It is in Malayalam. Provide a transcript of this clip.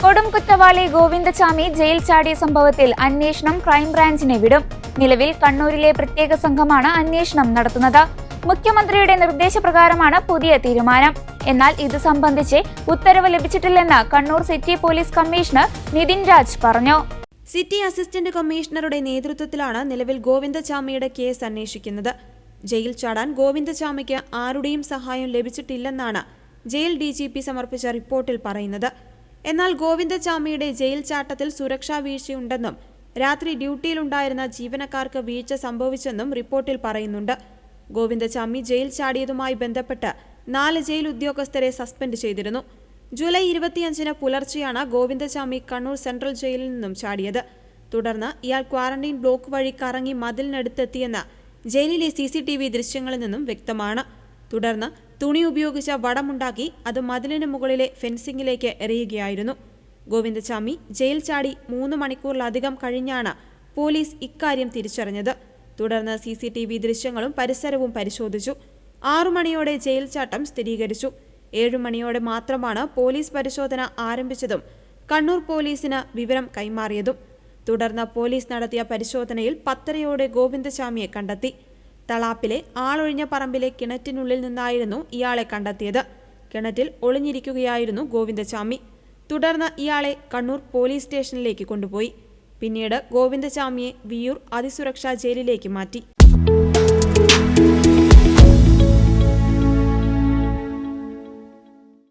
കൊടും കുറ്റവാളി ഗോവിന്ദചാമി ജയിൽ ചാടിയ സംഭവത്തിൽ അന്വേഷണം ക്രൈംബ്രാഞ്ചിനെ വിടും. നിലവിൽ കണ്ണൂരിലെ പ്രത്യേക സംഘമാണ് അന്വേഷണം നടത്തുന്നത്. മുഖ്യമന്ത്രിയുടെ നിർദ്ദേശപ്രകാരമാണ് പുതിയ തീരുമാനം. എന്നാൽ ഇത് സംബന്ധിച്ച് ഉത്തരവ് ലഭിച്ചിട്ടില്ലെന്ന് Kannur city police commissioner Nitin Raj പറഞ്ഞു. സിറ്റി അസിസ്റ്റന്റ് കമ്മീഷണറുടെ നേതൃത്വത്തിലാണ് നിലവിൽ ഗോവിന്ദചാമിയുടെ കേസ് അന്വേഷിക്കുന്നത്. ജയിൽ ചാടാൻ ഗോവിന്ദചാമിക്ക് ആരുടെയും സഹായം ലഭിച്ചിട്ടില്ലെന്നാണ് ജയിൽ DGP സമർപ്പിച്ച റിപ്പോർട്ടിൽ പറയുന്നത്. എന്നാൽ ഗോവിന്ദചാമിയുടെ ജയിൽ ചാട്ടത്തിൽ സുരക്ഷാ വീഴ്ചയുണ്ടെന്നും രാത്രി ഡ്യൂട്ടിയിലുണ്ടായിരുന്ന ജീവനക്കാർക്ക് വീഴ്ച സംഭവിച്ചെന്നും റിപ്പോർട്ടിൽ പറയുന്നുണ്ട്. ഗോവിന്ദചാമി ജയിൽ ചാടിയതുമായി ബന്ധപ്പെട്ട് 4 ജയിൽ ഉദ്യോഗസ്ഥരെ സസ്പെൻഡ് ചെയ്തിരുന്നു. ജൂലൈ 25-ന് പുലർച്ചെയാണ് ഗോവിന്ദചാമി കണ്ണൂർ സെൻട്രൽ ജയിലിൽ നിന്നും ചാടിയത്. തുടർന്ന് ഇയാൾ ക്വാറന്റൈൻ ബ്ലോക്ക് വഴി കറങ്ങി മതിലിനടുത്തെത്തിയെന്ന് ജയിലിലെ CCTV ദൃശ്യങ്ങളിൽ നിന്നും വ്യക്തമാണ്. തുടർന്ന് തുണി ഉപയോഗിച്ച വടമുണ്ടാക്കി അത് മതിലിന് മുകളിലെ ഫെൻസിംഗിലേക്ക് എറിയുകയായിരുന്നു. ഗോവിന്ദചാമി ജയിൽ ചാടി 3 മണിക്കൂറിലധികം കഴിഞ്ഞാണ് പോലീസ് ഇക്കാര്യം തിരിച്ചറിഞ്ഞത്. തുടർന്ന് CCTV ദൃശ്യങ്ങളും പരിസരവും പരിശോധിച്ചു. 6 മണിയോടെ ജയിൽ ചാട്ടം സ്ഥിരീകരിച്ചു. 7 മണിയോടെ മാത്രമാണ് പോലീസ് പരിശോധന ആരംഭിച്ചതും കണ്ണൂർ പോലീസിന് വിവരം കൈമാറിയതും. തുടർന്ന് പോലീസ് നടത്തിയ പരിശോധനയിൽ 10:30-യോടെ ഗോവിന്ദചാമിയെ കണ്ടെത്തി. തളാപ്പിലെ ആളൊഴിഞ്ഞ പറമ്പിലെ കിണറ്റിനുള്ളിൽ നിന്നായിരുന്നു ഇയാളെ കണ്ടെത്തിയത്. കിണറ്റിൽ ഒളിഞ്ഞിരിക്കുകയായിരുന്നു ഗോവിന്ദചാമി. തുടർന്ന് ഇയാളെ കണ്ണൂർ പോലീസ് സ്റ്റേഷനിലേക്ക് കൊണ്ടുപോയി. പിന്നീട് ഗോവിന്ദചാമിയെ വിയ്യൂർ അതിസുരക്ഷാ ജയിലിലേക്ക് മാറ്റി.